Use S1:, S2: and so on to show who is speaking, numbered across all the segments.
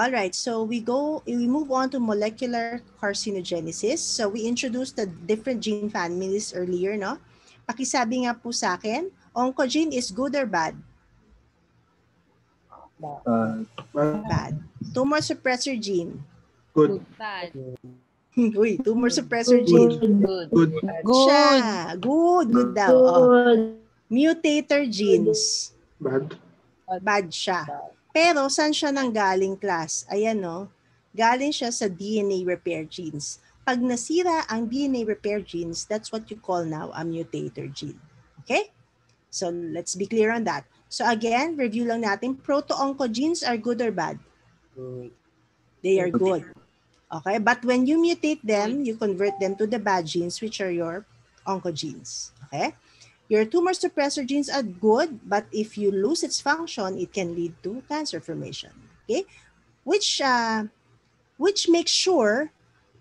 S1: All right, so we move on to molecular carcinogenesis. So we introduced the different gene families earlier, no? Pakisabi nga po sa akin, oncogene is good or bad? Bad. Tumor suppressor gene.
S2: Good.
S3: Bad.
S1: Uy, tumor suppressor gene.
S2: Good.
S1: Siya. Good daw. Oh. Mutator genes.
S2: Bad.
S1: Bad siya. Pero saan siya nanggaling, class? Ayan, no? Galing siya sa DNA repair genes. Pag nasira ang DNA repair genes, that's what you call now a mutator gene. Okay? So let's be clear on that. So again, review lang natin. Proto-oncogenes are good or bad? They are good. Okay? But when you mutate them, you convert them to the bad genes, which are your oncogenes. Okay? Your tumor suppressor genes are good, but if you lose its function, it can lead to cancer formation. Okay? Which makes sure,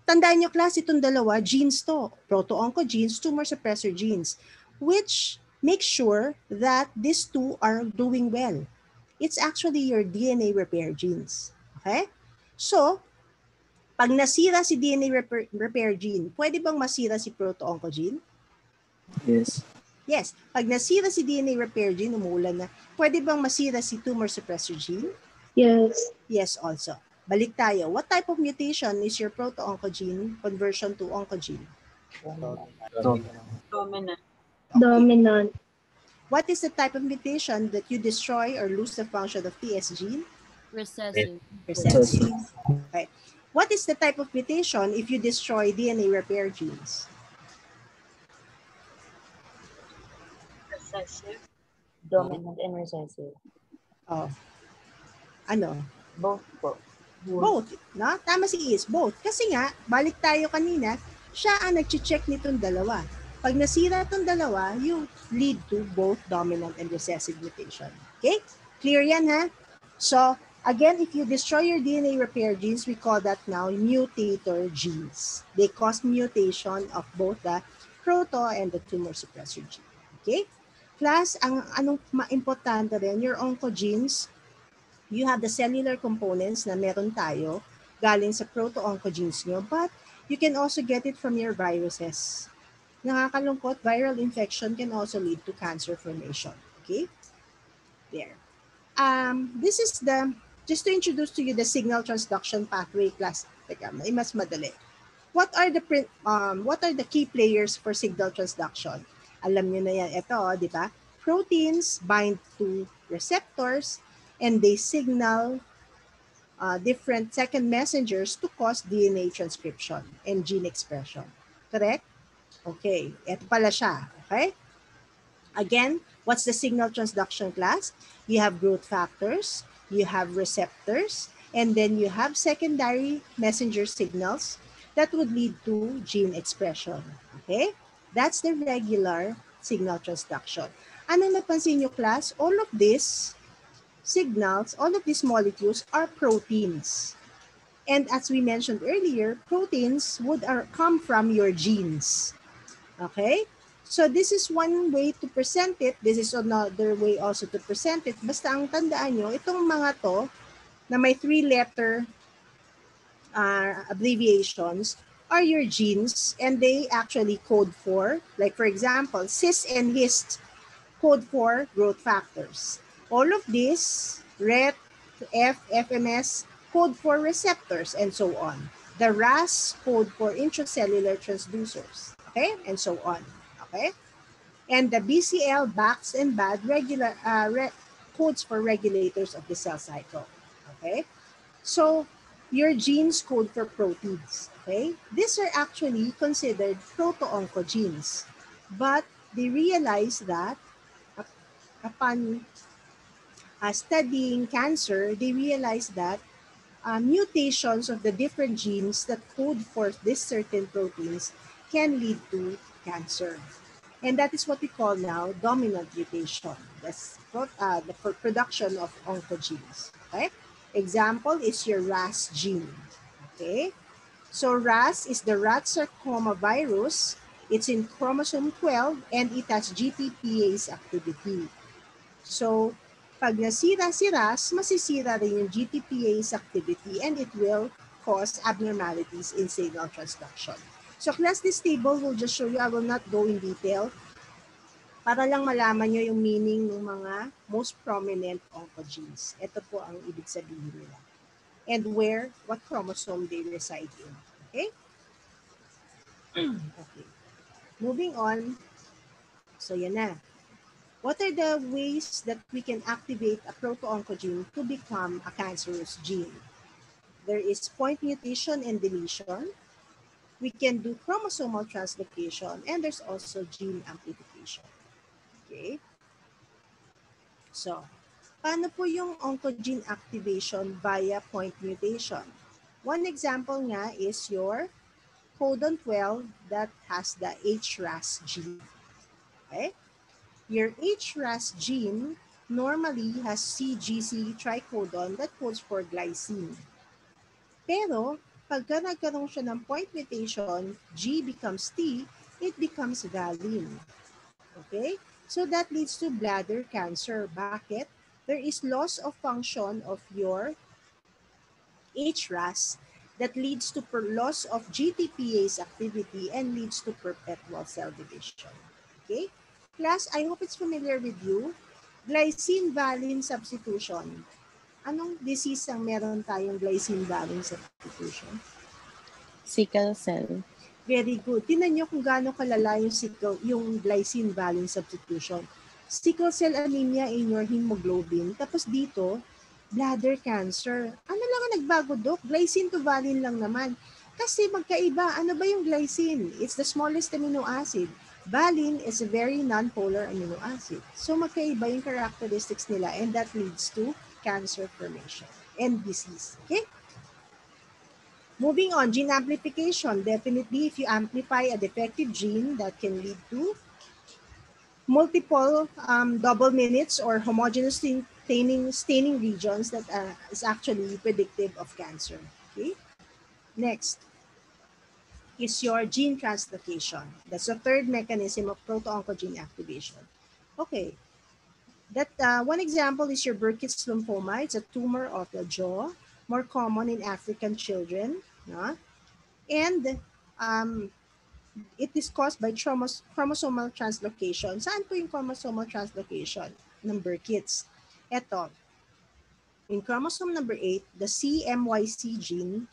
S1: tandaan nyo class, itong dalawa, genes to. Proto-oncogenes, tumor suppressor genes. Which makes sure that these two are doing well. It's actually your DNA repair genes. Okay? So, pag nasira si DNA repair gene, pwede bang masira si proto-oncogene?
S4: Yes.
S1: Yes. Pag nasira si DNA repair gene, umuulan na, pwede bang masira si tumor suppressor gene?
S5: Yes.
S1: Yes also. Balik tayo. What type of mutation is your proto-oncogene conversion to oncogene?
S3: Dominant.
S5: Dominant.
S1: What is the type of mutation that you destroy or lose the function of TS gene?
S3: Recessive.
S1: Recessive. Okay. What is the type of mutation if you destroy DNA repair genes?
S3: Recessive.
S6: Dominant and recessive.
S1: Oh. Ano?
S6: Both po.
S1: Both. No? Tama si Is, both. Kasi nga, balik tayo kanina, siya ang nag-check nitong dalawa. Pag nasira itong dalawa, you lead to both dominant and recessive mutation. Okay? Clear yan, ha? So, again, if you destroy your DNA repair genes, we call that now mutator genes. They cause mutation of both the proto and the tumor suppressor gene. Okay? Class, anong importante rin, your oncogenes, you have the cellular components na meron tayo galing sa proto-oncogenes nyo, but you can also get it from your viruses. Nakakalungkot, viral infection can also lead to cancer formation. Okay? There. This is just to introduce to you the signal transduction pathway class. Teka, may mas madali. What are the key players for signal transduction? Alam nyo na yan. Ito, di ba? Proteins bind to receptors and they signal different second messengers to cause DNA transcription and gene expression. Correct? Okay. Ito pala siya. Okay? Again, what's the signal transduction class? You have growth factors, you have receptors, and then you have secondary messenger signals that would lead to gene expression. Okay? That's the regular signal transduction. Ano napansin nyo, class? All of these signals, all of these molecules are proteins. And as we mentioned earlier, proteins would come from your genes. Okay? So this is one way to present it. This is another way also to present it. Basta ang tandaan nyo, itong mga to na may 3-letter abbreviations are your genes and they actually code for, like for example, cis and hist code for growth factors. All of these, RET, FMS, code for receptors and so on. The RAS code for intracellular transducers, okay, and so on, okay? And the BCL, BAX, and BAD codes for regulators of the cell cycle, okay? So your genes code for proteins, okay? These are actually considered proto-oncogenes, but they realize that upon studying cancer, they realize that mutations of the different genes that code for these certain proteins can lead to cancer. And that is what we call now dominant mutation. That's the production of oncogenes. Okay? Example is your RAS gene. Okay? So RAS is the rat sarcoma virus. It's in chromosome 12 and it has GTPase activity. So Pag nasira si RAS, masisira rin yung GTPase activity and it will cause abnormalities in signal transduction. So class, this table will just show you, I will not go in detail, para lang malaman nyo yung meaning ng mga most prominent oncogenes. Ito po ang ibig sabihin nila. And where, what chromosome they reside in. Okay? Okay. Moving on. So yan na. What are the ways that we can activate a proto-oncogene to become a cancerous gene? There is point mutation and deletion. We can do chromosomal translocation, and there's also gene amplification. Okay? So, paano po yung oncogene activation via point mutation? One example nga is your codon 12 that has the HRAS gene. Okay? Your HRAS gene normally has CGC tricodon that codes for glycine. Pero, pagka nagkaroon siya ng point mutation, G becomes T, it becomes valine. Okay? So that leads to bladder cancer. Bakit? There is loss of function of your HRAS that leads to loss of GTPase activity and leads to perpetual cell division. Okay? Class, I hope it's familiar with you. Glycine-valine substitution. Anong disease ang meron tayong glycine-valine substitution?
S2: Sickle cell.
S1: Very good. Tingnan nyo kung gaano kalala yung glycine-valine substitution. Sickle cell anemia in your hemoglobin. Tapos dito, bladder cancer. Ano lang ang nagbago, Dok? Glycine to valine lang naman. Kasi magkaiba. Ano ba yung glycine? It's the smallest amino acid. Valine is a very non-polar amino acid. So magkaiba yung characteristics nila and that leads to cancer formation and disease. Okay? Moving on, gene amplification. Definitely, if you amplify a defective gene, that can lead to multiple double minutes or homogeneous staining regions that is actually predictive of cancer. Okay? Next is your gene translocation. That's the third mechanism of proto-oncogene activation. Okay. That one example is your Burkitt's lymphoma. It's a tumor of the jaw, more common in African children. And it is caused by chromosomal translocation. Saan po yung chromosomal translocation ng Burkitt's? Ito, in chromosome number 8, the CMYC gene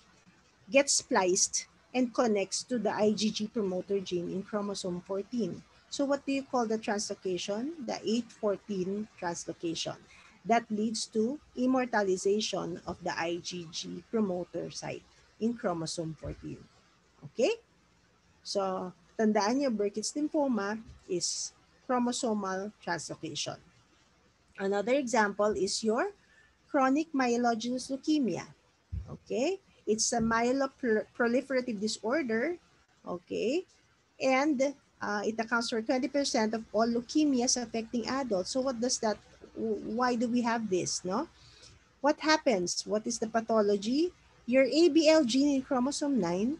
S1: gets spliced and connects to the IgG promoter gene in chromosome 14. So what do you call the translocation? The 8-14 translocation. That leads to immortalization of the IgG promoter site in chromosome 14. Okay? So, tandaan nyo, Burkitt's lymphoma is chromosomal translocation. Another example is your chronic myelogenous leukemia. Okay? It's a myeloproliferative disorder. Okay? And it accounts for 20% of all leukemias affecting adults. So what does that, why do we have this, no? What happens? What is the pathology? Your ABL gene in chromosome 9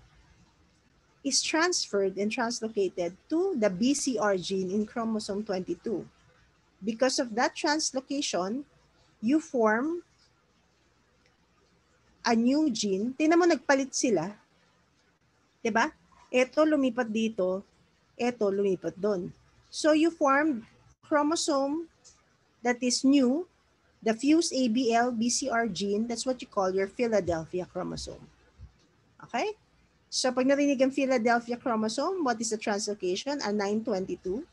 S1: is transferred and translocated to the BCR gene in chromosome 22. Because of that translocation, you form a new gene. Tingnan mo, nagpalit sila. Diba? Ito lumipat dito, ito lumipat doon. So you form chromosome that is new, the fused ABL BCR gene. That's what you call your Philadelphia chromosome. Okay? So pag narinig ang Philadelphia chromosome, what is the translocation? A 922,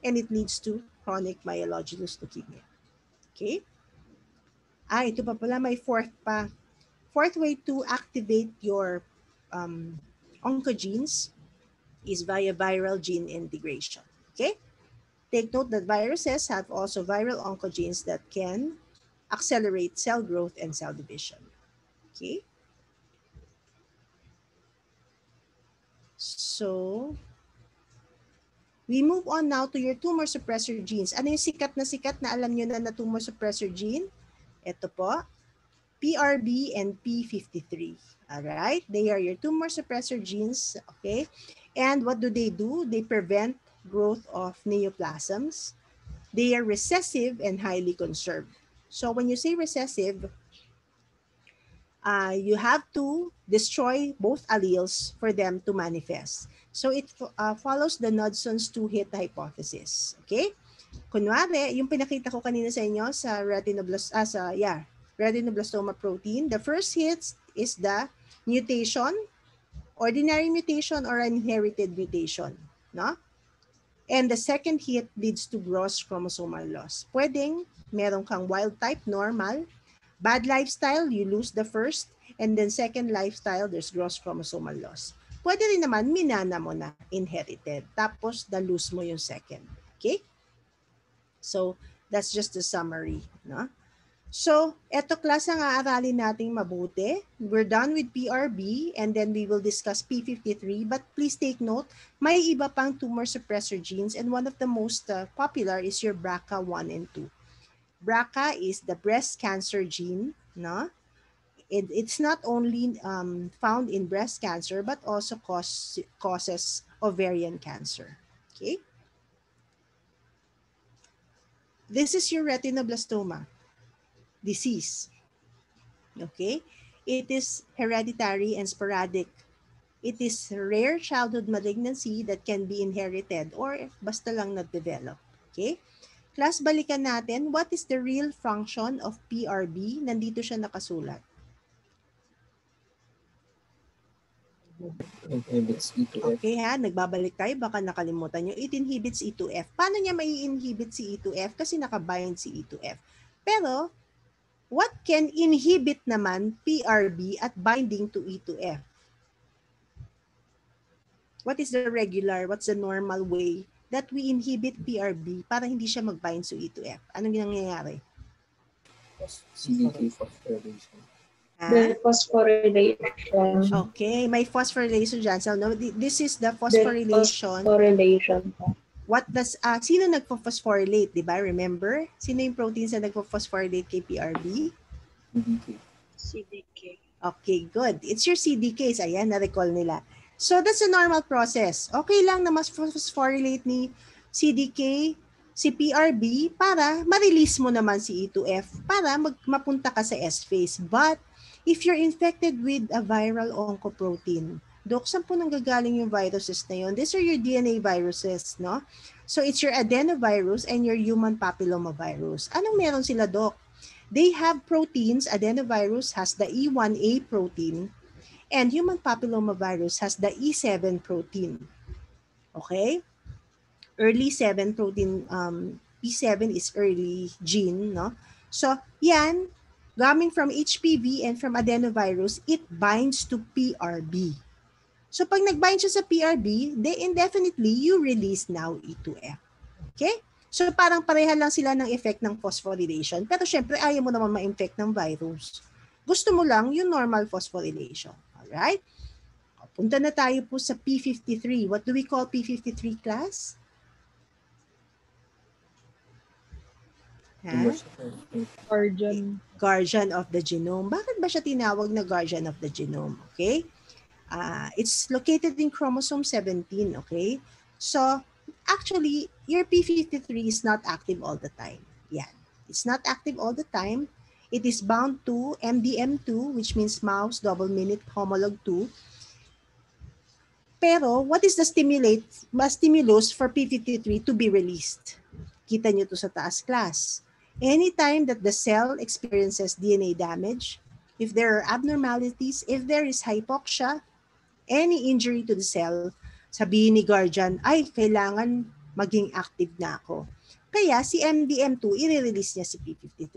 S1: and it leads to chronic myelogenous leukemia. Okay? Ito pa pala, may fourth pa. Fourth way to activate your oncogenes is via viral gene integration. Okay? Take note that viruses have also viral oncogenes that can accelerate cell growth and cell division. Okay? So, we move on now to your tumor suppressor genes. Ano yung sikat na alam nyo na tumor suppressor gene? Ito po, PRB and P53. Alright, they are your tumor suppressor genes. Okay, and what do? They prevent growth of neoplasms. They are recessive and highly conserved. So when you say recessive, you have to destroy both alleles for them to manifest. So it follows the Knodson's two-hit hypothesis. Okay? Kunwari, yung pinakita ko kanina sa inyo sa retinoblastoma protein, the first hit is the mutation, ordinary mutation or an inherited mutation. No? And the second hit leads to gross chromosomal loss. Pwedeng meron kang wild type, normal. Bad lifestyle, you lose the first. And then second lifestyle, there's gross chromosomal loss. Pwede rin naman, minana mo na, inherited. Tapos, na-lose mo yung second. Okay? So, that's just the summary. No? So, eto class ang aaralin nating mabuti. We're done with PRB and then we will discuss P53. But please take note, may iba pang tumor suppressor genes and one of the most popular is your BRCA1 and 2. BRCA is the breast cancer gene. No? It's not only found in breast cancer but also causes ovarian cancer. Okay? This is your retinoblastoma disease. Okay? It is hereditary and sporadic. It is rare childhood malignancy that can be inherited or basta lang na-develop. Okay? Class, balikan natin. What is the real function of PRB? Nandito siya nakasulat.
S3: Inhibits E2F.
S1: Okay ha, nagbabalik tayo. Baka nakalimutan nyo. It inhibits E2F. Paano niya may inhibit si E2F? Kasi nakabind si E2F. Pero, what can inhibit naman PRB at binding to E2F? What is the regular, what's the normal way that we inhibit PRB para hindi siya mag-bind to E2F? Anong nangyayari?
S3: CDK phosphorylation.
S5: The phosphorylation.
S1: Okay, may phosphorylation dyan. So, no, this is the phosphorylation.
S5: Phosphorylation.
S1: What does, sino nagpo-phosphorylate, di ba? Remember? Sino yung proteins na nagpo-phosphorylate kay PRB?
S3: CDK.
S6: CDK.
S1: Okay, good. It's your CDKs. Ayan, na-recall nila. So, that's a normal process. Okay lang na mas phosphorylate ni CDK, si PRB, para ma-release mo naman si E2F, para mapunta ka sa S-phase. But, if you're infected with a viral oncoprotein, Dok, saan po nanggagaling yung viruses na yun? These are your DNA viruses, no? So, it's your adenovirus and your human papillomavirus. Anong meron sila, Dok? They have proteins. Adenovirus has the E1A protein and human papillomavirus has the E7 protein. Okay? Early 7 protein, E7 is early gene, no? So, yan, coming from HPV and from adenovirus, it binds to PRB. So, pag nag-bind siya sa PRB, then indefinitely, you release now E2F. Okay? So, parang pareha lang sila ng effect ng phosphorylation. Pero syempre, ayaw mo naman ma-infect ng virus. Gusto mo lang yung normal phosphorylation. Alright? Punta na tayo po sa P53. What do we call P53, class? Guardian of the genome. Bakit ba siya tinawag na guardian of the genome? Okay? It's located in chromosome 17. Okay? So, actually, your P53 is not active all the time. Yeah. It's not active all the time. It is bound to MDM2, which means mouse double minute homolog 2. Pero, what is the stimulus for P53 to be released? Kita nyo to sa taas, class. Anytime that the cell experiences DNA damage, if there are abnormalities, if there is hypoxia, any injury to the cell, sabihin ni guardian, ay, kailangan maging active na ako. Kaya si MDM2, i-release niya si P53.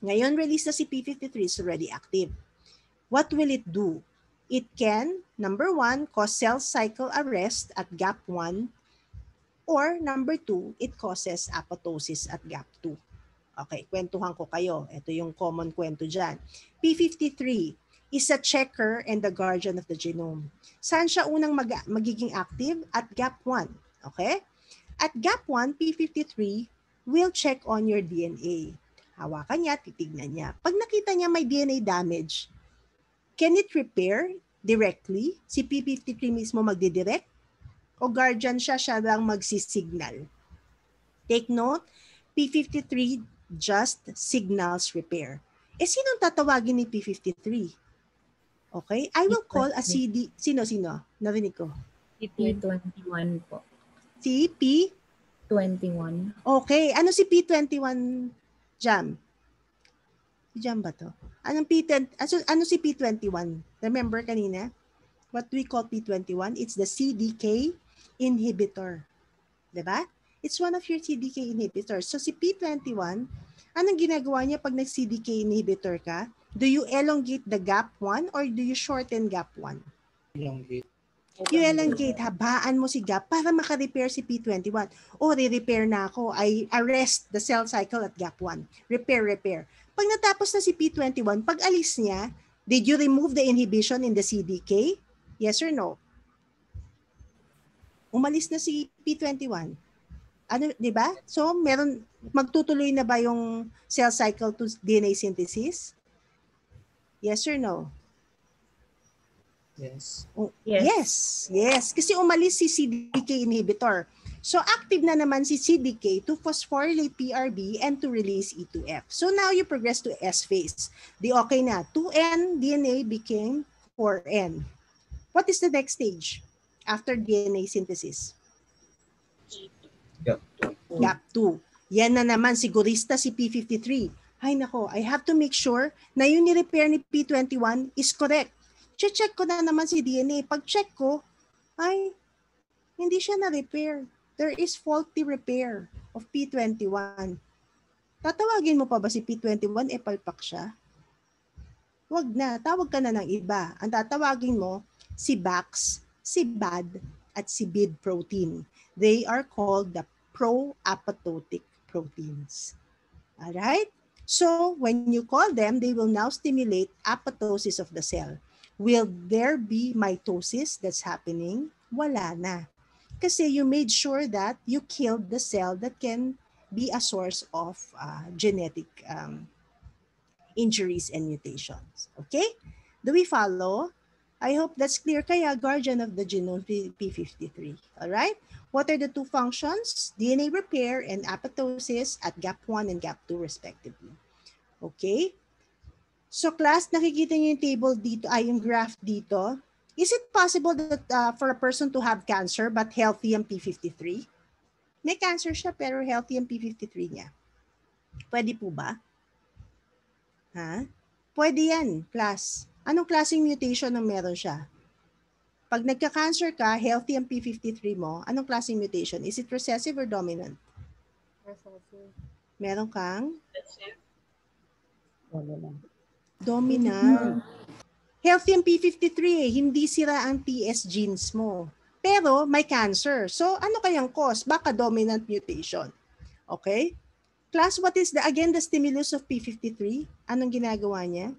S1: Ngayon, release na si P53, is already active. What will it do? It can, number 1, cause cell cycle arrest at gap 1, or number 2, it causes apoptosis at gap 2. Okay, kwentuhan ko kayo. Ito yung common kwento dyan. P53 is a checker and the guardian of the genome. Saan siya unang magiging active? At gap 1. Okay? At gap 1, P53 will check on your DNA. Hawakan niya, titignan niya. Pag nakita niya may DNA damage, can it repair directly? Si P53 mismo magdidirect? O guardian siya lang magsisignal? Take note, P53 just signals repair. Sinong tatawagin ni P53? Okay? I will call a CD. Sino? Narinig ko.
S4: P21 po.
S1: Si P?
S4: 21.
S1: Okay. Ano si P21, Jam? Si Jam ba to? Ano si P21? Remember kanina? What we call P21? It's the CDK inhibitor. Diba? It's one of your CDK inhibitors. So si P21, anong ginagawa niya pag nag-CDK inhibitor ka? Do you elongate the gap 1 or do you shorten gap 1?
S3: Elongate.
S1: You elongate, habaan mo si gap para maka-repair si P21. O, re-repair na ako. I arrest the cell cycle at gap 1. Repair. Pag natapos na si P21, pag alis niya, did you remove the inhibition in the CDK? Yes or no? Umalis na si P21. Ano, di ba? So, magtutuloy na ba yung cell cycle to DNA synthesis? Yes or no?
S3: Yes.
S1: Yes. Kasi umalis si CDK inhibitor. So, active na naman si CDK to phosphorylate PRB and to release E2F. So, now you progress to S phase. Di okay na. 2N DNA became 4N. What is the next stage after DNA synthesis? Gap 2. Yan na naman, sigurista si P53. Ay nako, I have to make sure na yung ni-repair ni P21 is correct. Check ko na naman si DNA. Pag check ko, ay, hindi siya na-repair. There is faulty repair of P21. Tatawagin mo pa ba si P21, palpak siya? Wag na, tawag ka na ng iba. Ang tatawagin mo, si BAX, si BAD, at si BID protein. They are called the pro-apoptotic proteins. Alright? So, when you call them, they will now stimulate apoptosis of the cell. Will there be mitosis that's happening? Wala na. Kasi you made sure that you killed the cell that can be a source of genetic injuries and mutations. Okay? Do we follow? I hope that's clear. Kaya guardian of the genome P53. All right? What are the two functions? DNA repair and apoptosis at gap 1 and gap 2 respectively. Okay? So class, nakikita niyo yung table dito, yung graph dito. Is it possible that for a person to have cancer but healthy ang P53? May cancer siya pero healthy ang P53 niya. Pwede po ba? Ha? Pwede yan, class. Anong klaseng mutation ang meron siya? Pag nagka-cancer ka, healthy ang P53 mo, anong klaseng mutation? Is it recessive or dominant?
S6: Recessive.
S1: Meron kang?
S6: Dominant.
S1: Healthy ang P53 hindi sira ang TS genes mo. Pero may cancer. So ano kayang cause? Baka dominant mutation. Okay? Class, what is the stimulus of P53? Anong ginagawa niya?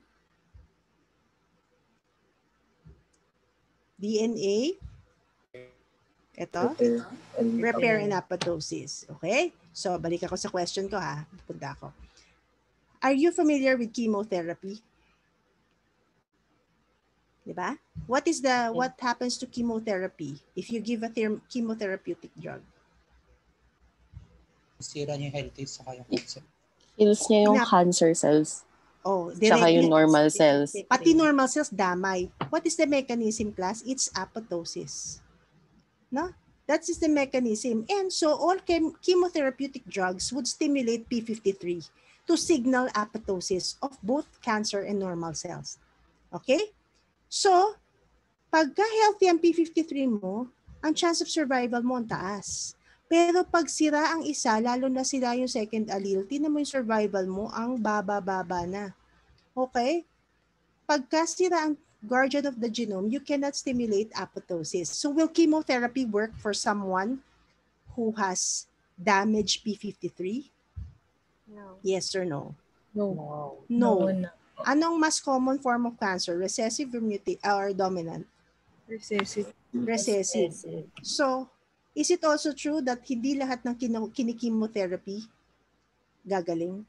S1: DNA. Ito. Repair and apoptosis. Okay? So, balik ako sa question ko ha. Punta ako. Are you familiar with chemotherapy? Diba? What happens to chemotherapy if you give a chemotherapeutic drug?
S3: Sira niya yung healthy sa kayong cancer.
S2: Kills niya yung cancer cells.
S1: Oh,
S2: Tsaka yung normal cells.
S1: Pati normal cells damay. What is the mechanism, class? It's apoptosis. No? That is the mechanism. And so all chemotherapeutic drugs would stimulate P53 to signal apoptosis of both cancer and normal cells. Okay? So, pagka healthy ang P53 mo, ang chance of survival mo ang taas. Pero pag sira ang isa, lalo na sila yung second allele, tinan mo yung survival mo, ang baba-baba na. Okay? Pagka sira ang guardian of the genome, you cannot stimulate apoptosis. So will chemotherapy work for someone who has damaged P53?
S6: No.
S1: Yes or no?
S4: No.
S1: No.
S4: No.
S1: Anong mas common form of cancer? Recessive or dominant?
S6: Recessive.
S1: Recessive. So, is it also true that hindi lahat ng kinichemotherapy gagaling?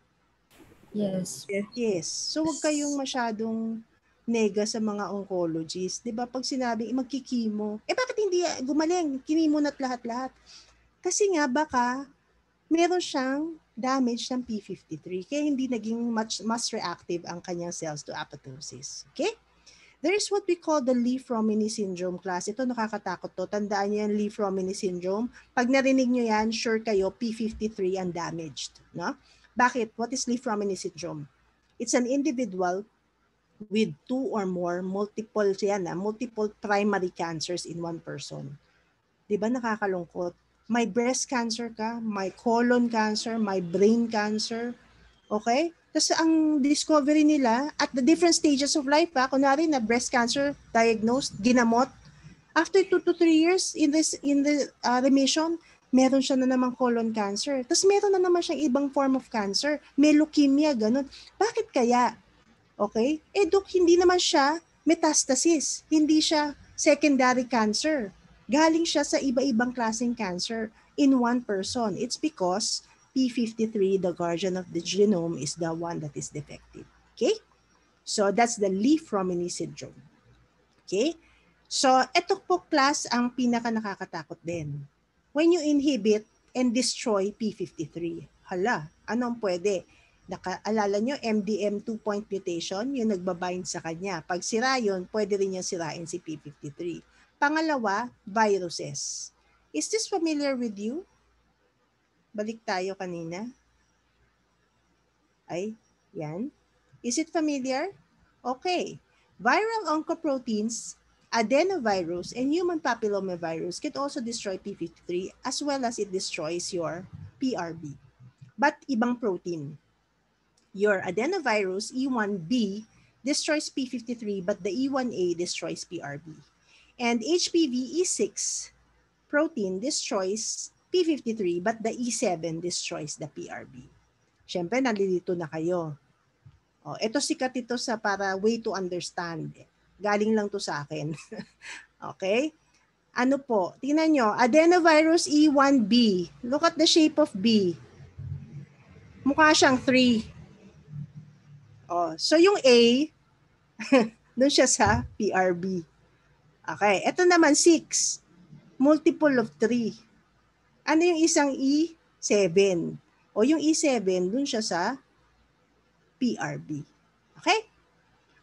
S4: Yes.
S1: Yes. So, huwag kayong masyadong nega sa mga oncologists. Di ba? Pag sinabi, magkikimo. Bakit hindi gumaling? Kinimo na't lahat-lahat. Kasi nga, baka meron siyang damage ng p53. Kaya hindi naging mas reactive ang kanyang cells to apoptosis. Okay? There is what we call the Li-Fromini syndrome class. Ito nakakatakot to. Tandaan niyo yung Li-Fromini syndrome. Pag narinig niyo yan, sure kayo, p53 ang damaged. No? Bakit? What is Li-Fromini syndrome? It's an individual with two or more multiple primary cancers in one person. Di ba nakakalungkot? May breast cancer ka, may colon cancer, may brain cancer. Okay? Tapos ang discovery nila at the different stages of life, kunwari na breast cancer diagnosed, ginamot, after 2 to 3 years in the remission, meron siya na namang colon cancer. Tapos meron na naman siyang ibang form of cancer, may leukemia, ganun. Bakit kaya? Okay? Dok, hindi naman siya metastasis, hindi siya secondary cancer. Galing siya sa iba-ibang klaseng cancer in one person. It's because p53, the guardian of the genome, is the one that is defective. Okay? So that's the Li-Fromini syndrome. Okay? So ito po class ang pinaka nakakatakot din. When you inhibit and destroy p53, hala, anong pwede? Nakaalala nyo, MDM 2-point mutation, yung nagbabind sa kanya. Pag sira yun, pwede rin yung sirain si p53. Pangalawa, viruses. Is this familiar with you? Balik tayo kanina. Ay, yan. Is it familiar? Okay. Viral oncoproteins, adenovirus, and human papillomavirus can also destroy p53 as well as it destroys your PRB. But ibang protein. Your adenovirus, E1B, destroys p53, but the E1A destroys PRB. And HPV E6 protein destroys p53, but the E7 destroys the PRB. Siyempre, nalilito na kayo. Ito sikat ito sa para way to understand. Galing lang to sa akin. Okay? Ano po? Tingnan nyo. Adenovirus E1B. Look at the shape of B. Mukha siyang 3. So yung A, doon siya sa PRB. Okay. Ito naman 6. Multiple of 3. Ano yung isang E7? O yung E7, dun siya sa PRB. Okay?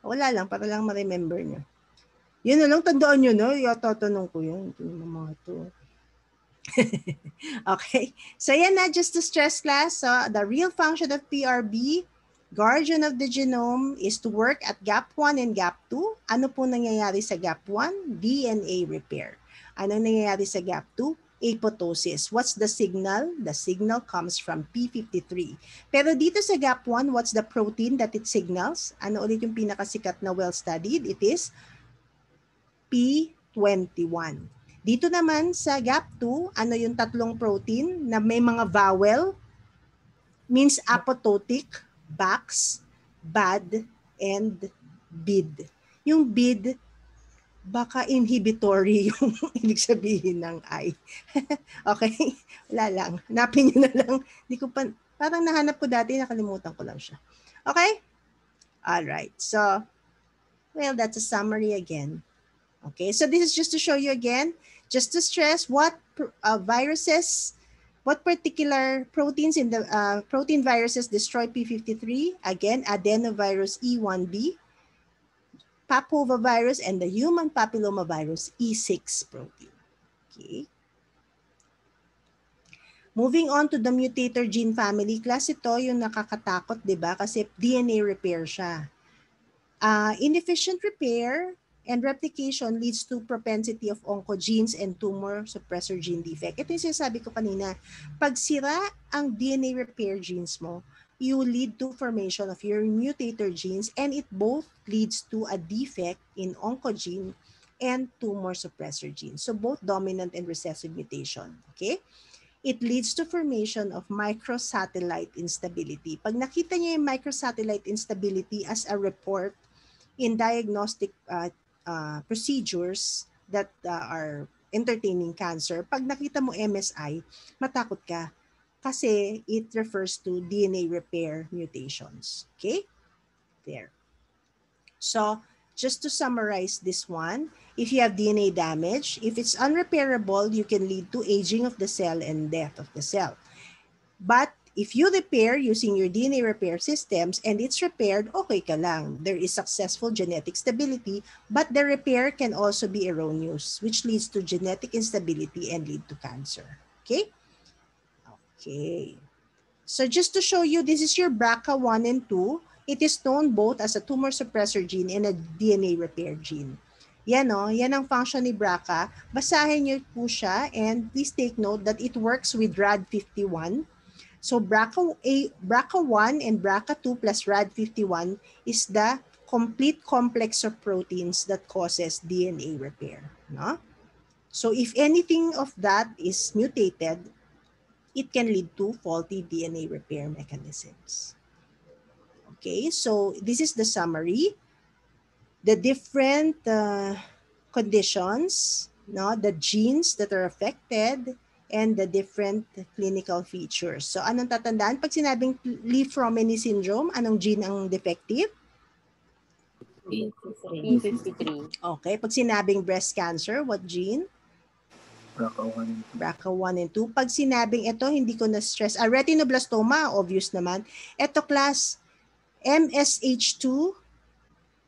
S1: Wala lang, para lang ma-remember nyo. Yun na lang, tandaan nyo, no? Tatanong ko yun. Ito yung mga to. Okay? So yan na, just to stress class. So the real function of PRB, guardian of the genome, is to work at gap 1 and gap 2. Ano po nangyayari sa gap 1? DNA repair. Ano nangyayari sa gap 2? Apoptosis. What's the signal? The signal comes from p53. Pero dito sa gap 1, what's the protein that it signals? Ano ulit yung pinakasikat na well-studied? It is p21. Dito naman sa gap 2, ano yung tatlong protein na may mga vowel? Means apoptotic, Bax, BAD, and BID. Yung BID, baka inhibitory yung ibig sabihin ng I. Okay? Wala lang. Hanapin nyo na lang. Di ko pa, parang nahanap ko dati, nakalimutan ko lang siya. Okay? Alright. So, well, that's a summary again. Okay? So, this is just to show you again, just to stress what viruses, what particular proteins in the protein viruses destroy p53. Again, adenovirus E1B, papovavirus, and the human papillomavirus E6 protein. Okay. Moving on to the mutator gene family class, ito yung nakakatakot, di ba? Kasi DNA repair siya. Inefficient repair and replication leads to propensity of oncogenes and tumor suppressor gene defect. Ito yung sinasabi ko kanina. Pag sira ang DNA repair genes mo, you lead to formation of your mutator genes, and it both leads to a defect in oncogene and tumor suppressor genes. So both dominant and recessive mutation. Okay? It leads to formation of microsatellite instability. Pag nakita niyo yung microsatellite instability as a report in diagnostic procedures that are entertaining cancer, pag nakita mo MSI, matakot ka. Kasi it refers to DNA repair mutations. Okay? There. So, just to summarize this one, if you have DNA damage, if it's unrepairable, you can lead to aging of the cell and death of the cell. But If you repair using your DNA repair systems and it's repaired, okay ka lang. There is successful genetic stability, but the repair can also be erroneous, which leads to genetic instability and lead to cancer. Okay? Okay. So just to show you, this is your BRCA1 and 2. It is known both as a tumor suppressor gene and a DNA repair gene. Yan o, yan ang function ni BRCA. Basahin niyo po siya and please take note that it works with RAD51. So BRCA1 and BRCA2 plus RAD51 is the complete complex of proteins that causes DNA repair. No? So if anything of that is mutated, it can lead to faulty DNA repair mechanisms. Okay, so this is the summary. The different conditions, no, the genes that are affected, and the different clinical features. So anong tatandaan? Pag sinabing Li-Fraumeni syndrome, anong gene ang defective?
S2: P53.
S1: Okay, pag sinabing breast cancer, what gene? BRCA1 and 2. Pag sinabing ito, hindi ko na-stress. Retinoblastoma, obvious naman. Ito class, MSH2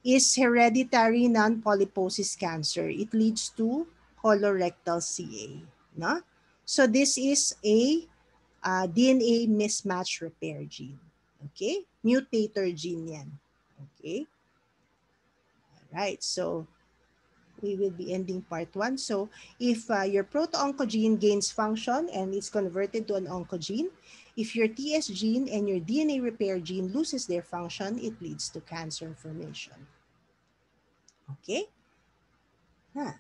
S1: is hereditary non-polyposis cancer. It leads to colorectal CA. No? So this is a DNA mismatch repair gene. Okay? Mutator gene yan. Okay? Alright, so we will be ending part 1. So if your proto-oncogene gains function and is converted to an oncogene, if your TS gene and your DNA repair gene loses their function, it leads to cancer formation. Okay? Huh.